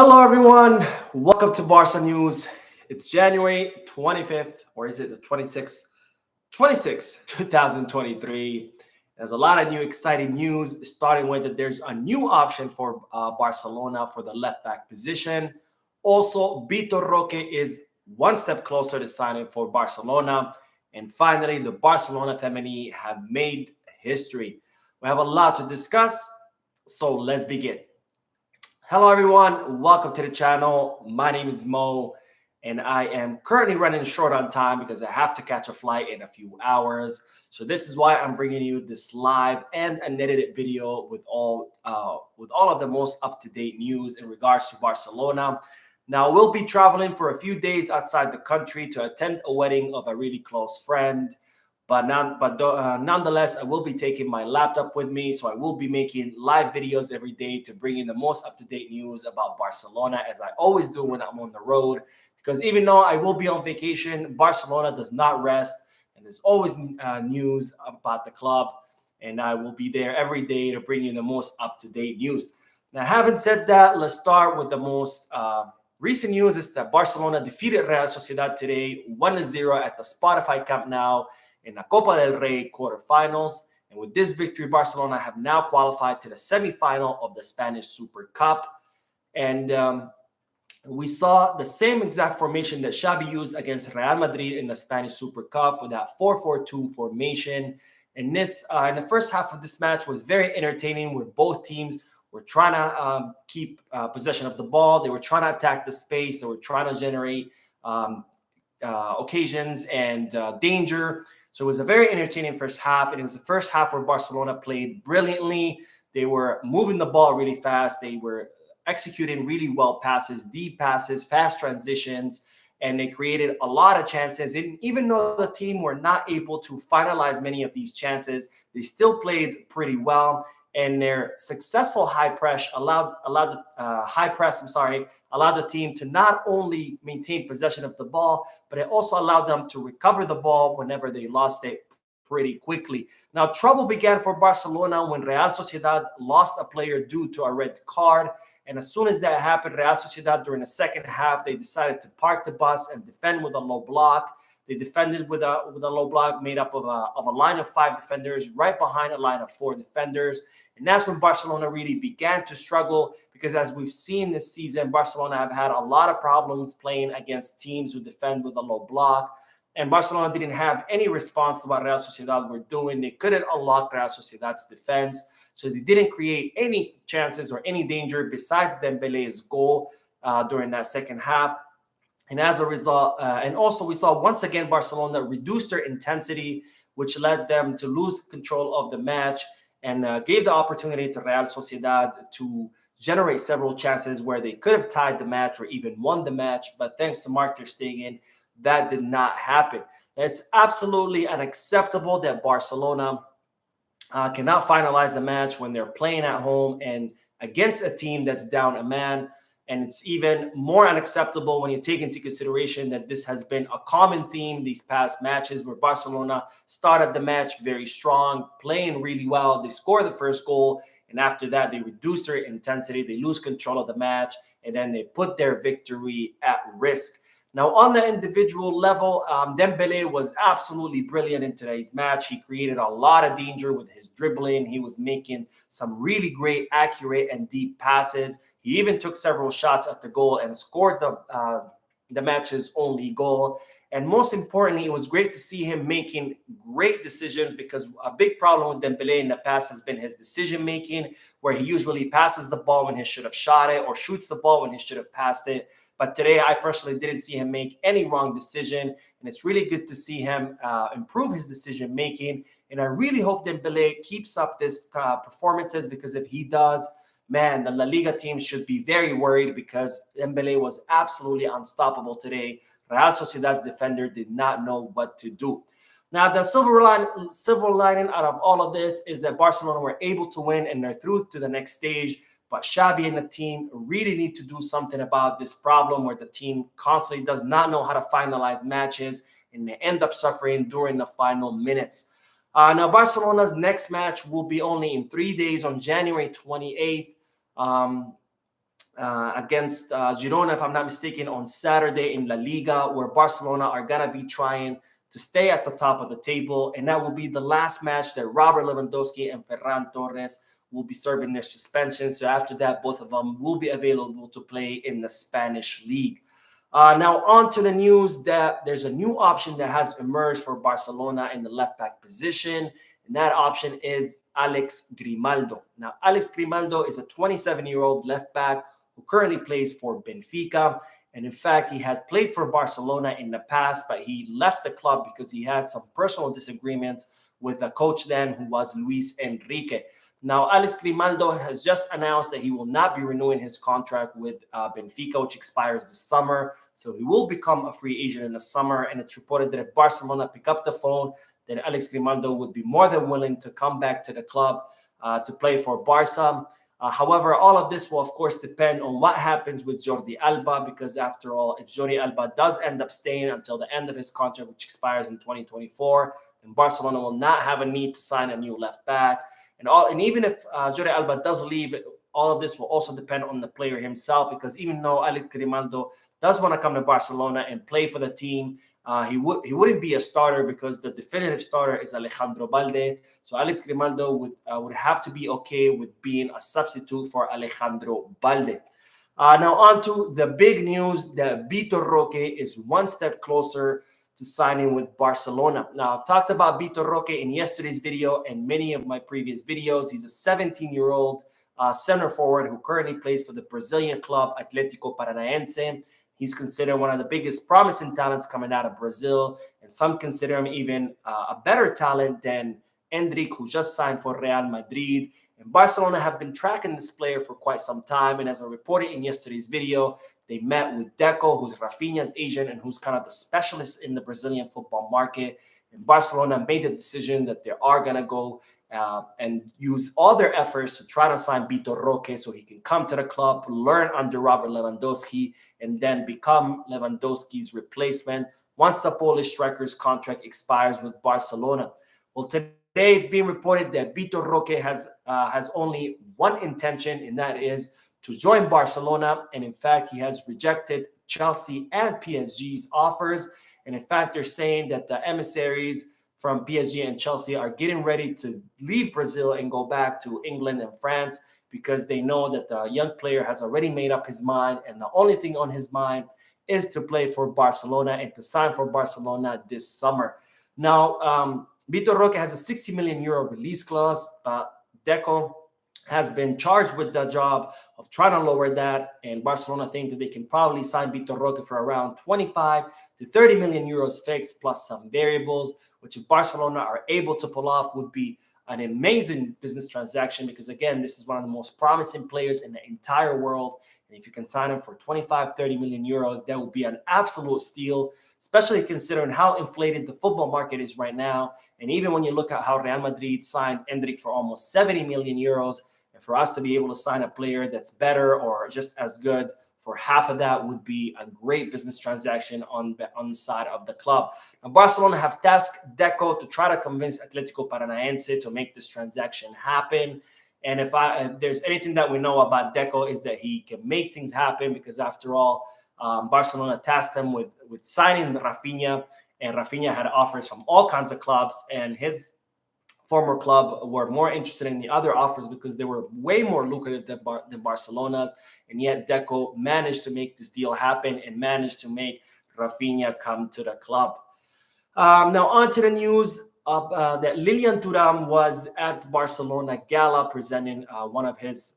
Hello, everyone. Welcome to Barca News. It's January 25th, or is it the 26th? 2023. There's a lot of new exciting news, starting with that there's a new option for Barcelona for the left back position. Also, Vitor Roque is one step closer to signing for Barcelona. And finally, the Barcelona Femeni have made history. We have a lot to discuss, so let's begin. Hello, everyone. Welcome to the channel. My name is Mo, and I am currently running short on time because I have to catch a flight in a few hours. So this is why I'm bringing you this live and an edited video with all of the most up-to-date news in regards to Barcelona. Now, we'll be traveling for a few days outside the country to attend a wedding of a really close friend. Nonetheless, I will be taking my laptop with me, so I will be making live videos every day to bring in the most up-to-date news about Barcelona, as I always do when I'm on the road. Because even though I will be on vacation, Barcelona does not rest, and there's always news about the club, and I will be there every day to bring you the most up-to-date news. Now, having said that, let's start with the most recent news. Is that Barcelona defeated Real Sociedad today 1-0 at the Spotify Camp Nou in the Copa del Rey quarterfinals. And with this victory, Barcelona have now qualified to the semifinal of the Spanish Super Cup. And we saw the same exact formation that Xavi used against Real Madrid in the Spanish Super Cup with that 4-4-2 formation. And this, in the first half of this match, was very entertaining, where both teams were trying to keep possession of the ball. They were trying to attack the space. They were trying to generate occasions and danger. So it was a very entertaining first half, and it was the first half where Barcelona played brilliantly. They were moving the ball really fast. They were executing really well passes, deep passes, fast transitions, and they created a lot of chances. And even though the team were not able to finalize many of these chances, they still played pretty well. And their successful high press allowed the team to not only maintain possession of the ball, but it also allowed them to recover the ball whenever they lost it pretty quickly. Now, trouble began for Barcelona when Real Sociedad lost a player due to a red card. And as soon as that happened, Real Sociedad, during the second half, they decided to park the bus and defend with a low block. They defended with a low block made up of a line of 5 defenders right behind a line of 4 defenders. And that's when Barcelona really began to struggle, because as we've seen this season, Barcelona have had a lot of problems playing against teams who defend with a low block. And Barcelona didn't have any response to what Real Sociedad were doing. They couldn't unlock Real Sociedad's defense. So they didn't create any chances or any danger besides Dembele's goal during that second half. And as a result, and also we saw once again Barcelona reduce their intensity, which led them to lose control of the match and gave the opportunity to Real Sociedad to generate several chances where they could have tied the match or even won the match. But thanks to Mark ter Stegen, that did not happen. It's absolutely unacceptable that Barcelona cannot finalize the match when they're playing at home and against a team that's down a man. And it's even more unacceptable when you take into consideration that this has been a common theme these past matches, where Barcelona started the match very strong, playing really well. They score the first goal, and after that, they reduce their intensity. They lose control of the match, and then they put their victory at risk. Now, on the individual level, Dembele was absolutely brilliant in today's match. He created a lot of danger with his dribbling. He was making some really great, accurate, and deep passes. He even took several shots at the goal and scored the match's only goal. And most importantly, it was great to see him making great decisions, because a big problem with Dembele in the past has been his decision-making, where he usually passes the ball when he should have shot it or shoots the ball when he should have passed it. But today, I personally didn't see him make any wrong decision, and it's really good to see him improve his decision-making. And I really hope Dembele keeps up this performances, because if he does, man, the La Liga team should be very worried, because Dembele was absolutely unstoppable today. Real Sociedad's defender did not know what to do. Now, the silver lining out of all of this is that Barcelona were able to win, and they're through to the next stage. But Xavi and the team really need to do something about this problem, where the team constantly does not know how to finalize matches, and they end up suffering during the final minutes. Now, Barcelona's next match will be only in 3 days on January 28th. against Girona, if I'm not mistaken, on Saturday in La Liga, where Barcelona are going to be trying to stay at the top of the table. And that will be the last match that Robert Lewandowski and Ferran Torres will be serving their suspension. So after that, both of them will be available to play in the Spanish league. Now on to the news that there's a new option that has emerged for Barcelona in the left back position. And that option is Alex Grimaldo. Now, Alex Grimaldo is a 27-year-old left back who currently plays for Benfica. And in fact, he had played for Barcelona in the past, but he left the club because he had some personal disagreements with the coach then, who was Luis Enrique. Now, Alex Grimaldo has just announced that he will not be renewing his contract with Benfica, which expires this summer. So he will become a free agent in the summer. And it's reported that if Barcelona pick up the phone, then Alex Grimaldo would be more than willing to come back to the club to play for Barca. However, all of this will, of course, depend on what happens with Jordi Alba, because after all, if Jordi Alba does end up staying until the end of his contract, which expires in 2024, then Barcelona will not have a need to sign a new left back. And even if Jordi Alba does leave, all of this will also depend on the player himself, because even though Alex Grimaldo does want to come to Barcelona and play for the team, he wouldn't be a starter, because the definitive starter is Alejandro Balde. So Alex Grimaldo would have to be okay with being a substitute for Alejandro Balde. Now on to the big news that Vitor Roque is one step closer to signing with Barcelona. Now, I've talked about Vitor Roque in yesterday's video and many of my previous videos. He's a 17-year-old center forward who currently plays for the Brazilian club Atlético Paranaense. He's considered one of the biggest promising talents coming out of Brazil, and some consider him even a better talent than Endrick, who just signed for Real Madrid. And Barcelona have been tracking this player for quite some time, and as I reported in yesterday's video, they met with Deco, who's Rafinha's agent and who's kind of the specialist in the Brazilian football market. And Barcelona made the decision that they are going to go and use all their efforts to try to sign Vitor Roque so he can come to the club, learn under Robert Lewandowski, and then become Lewandowski's replacement once the Polish striker's contract expires with Barcelona. Well, today it's being reported that Vitor Roque has only one intention, and that is to join Barcelona. And in fact, he has rejected Chelsea and PSG's offers. And in fact, they're saying that the emissaries from PSG and Chelsea are getting ready to leave Brazil and go back to England and France, because they know that the young player has already made up his mind. And the only thing on his mind is to play for Barcelona and to sign for Barcelona this summer. Now, Vitor Roque has a 60 million euro release clause. Deco has been charged with the job of trying to lower that, and Barcelona think that they can probably sign Vitor Roque for around 25 to 30 million euros fixed plus some variables, which if Barcelona are able to pull off would be an amazing business transaction, because again, this is one of the most promising players in the entire world. And if you can sign him for 25, 30 million euros, that would be an absolute steal, especially considering how inflated the football market is right now. And even when you look at how Real Madrid signed Endrick for almost 70 million euros, and for us to be able to sign a player that's better or just as good for half of that would be a great business transaction on the side of the club. Now, Barcelona have tasked Deco to try to convince Atlético Paranaense to make this transaction happen. And if there's anything that we know about Deco, is that he can make things happen, because after all, Barcelona tasked him with signing Rafinha, and Rafinha had offers from all kinds of clubs, and his former club were more interested in the other offers because they were way more lucrative than Barcelona's. And yet Deco managed to make this deal happen and managed to make Rafinha come to the club. Now on to the news that Lilian Thuram was at Barcelona Gala presenting one of his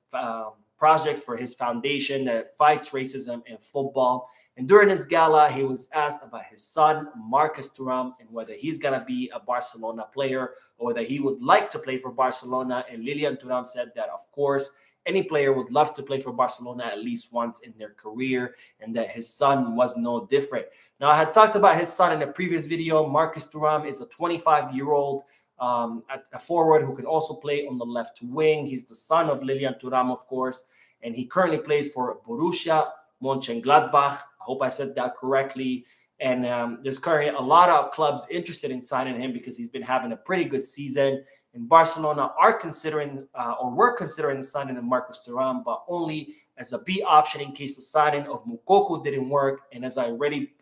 projects for his foundation that fights racism in football. And during his gala, he was asked about his son, Marcus Thuram, and whether he's going to be a Barcelona player or whether he would like to play for Barcelona. And Lilian Thuram said that, of course, any player would love to play for Barcelona at least once in their career, and that his son was no different. Now, I had talked about his son in a previous video. Marcus Thuram is a 25-year-old a forward who can also play on the left wing. He's the son of Lilian Thuram, of course, and he currently plays for Borussia Mönchengladbach. I hope I said that correctly. And there's currently a lot of clubs interested in signing him because he's been having a pretty good season. And Barcelona are considering or were considering signing Marcus Thuram, but only as a B option in case the signing of Moukoko didn't work. And as I already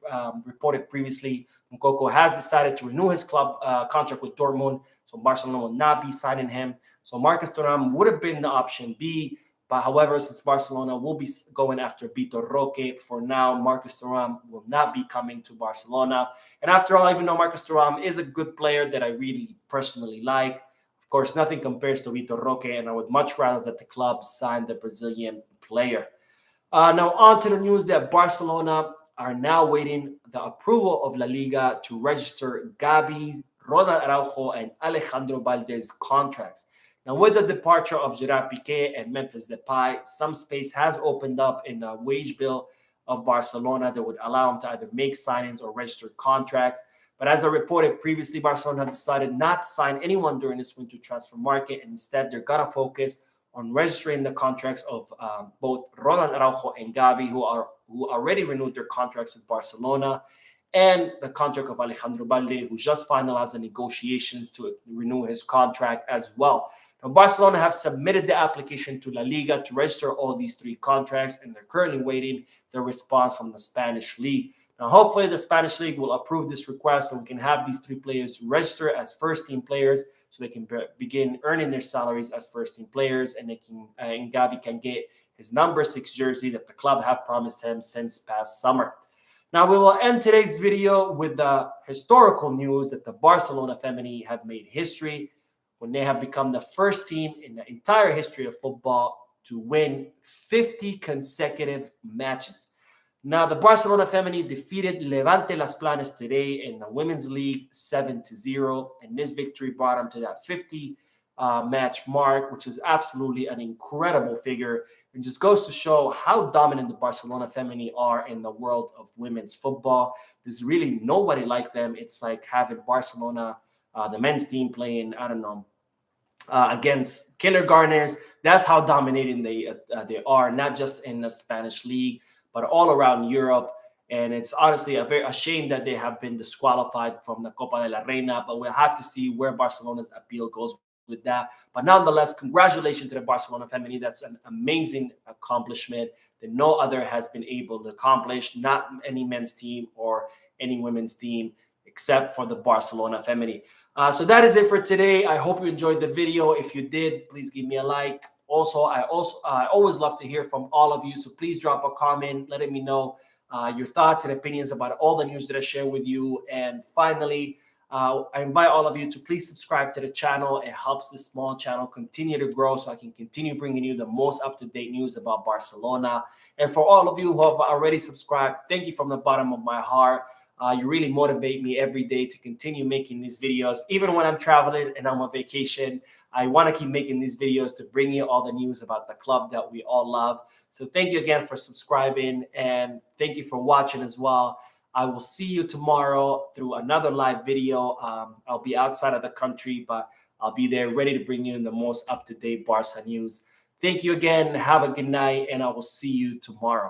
reported previously, Moukoko has decided to renew his club contract with Dortmund, so Barcelona will not be signing him. So Marcus Thuram would have been the option B, but however, since Barcelona will be going after Vitor Roque, for now, Marcus Thuram will not be coming to Barcelona. And after all, even though Marcus Thuram is a good player that I really personally like, of course, nothing compares to Vitor Roque, and I would much rather that the club sign the Brazilian player. Now, on to the news that Barcelona are now waiting the approval of La Liga to register Gavi, Ronald Araujo, and Alejandro Balde's contracts. Now, with the departure of Gerard Piqué and Memphis Depay, some space has opened up in the wage bill of Barcelona that would allow them to either make signings or register contracts. But as I reported previously, Barcelona have decided not to sign anyone during this winter transfer market, and instead they're going to focus on registering the contracts of both Ronald Araujo and Gavi, who already renewed their contracts with Barcelona, and the contract of Alejandro Balde, who just finalized the negotiations to renew his contract as well. Now, Barcelona have submitted the application to La Liga to register all these three contracts, and they're currently waiting the response from the Spanish League. Now, hopefully the Spanish League will approve this request so we can have these three players register as first-team players so they can begin earning their salaries as first-team players, and and Gavi can get his number 6 jersey that the club have promised him since past summer. Now, we will end today's video with the historical news that the Barcelona Femeni have made history when they have become the first team in the entire history of football to win 50 consecutive matches. Now, the Barcelona Femeni defeated Levante Las Planas today in the Women's League 7-0, and this victory brought them to that 50 match mark, which is absolutely an incredible figure. It just goes to show how dominant the Barcelona Femeni are in the world of women's football. There's really nobody like them. It's like having Barcelona, the men's team, playing, I don't know, against kindergartners. That's how dominating they are, not just in the Spanish league, but all around Europe. And it's honestly a shame that they have been disqualified from the Copa del Rey. But we'll have to see where Barcelona's appeal goes with that. But nonetheless, congratulations to the Barcelona Femeni. That's an amazing accomplishment that no other has been able to accomplish, not any men's team or any women's team, except for the Barcelona Femeni. So that is it for today. I hope you enjoyed the video. If you did, please give me a like. Also, I always love to hear from all of you. So please drop a comment letting me know your thoughts and opinions about all the news that I share with you. And finally, I invite all of you to please subscribe to the channel. It helps this small channel continue to grow so I can continue bringing you the most up-to-date news about Barcelona. And for all of you who have already subscribed, thank you from the bottom of my heart. You really motivate me every day to continue making these videos. Even when I'm traveling and I'm on vacation, I want to keep making these videos to bring you all the news about the club that we all love. So thank you again for subscribing, and thank you for watching as well. I will see you tomorrow through another live video. I'll be outside of the country, but I'll be there ready to bring you the most up-to-date Barca news. Thank you again. Have a good night, and I will see you tomorrow.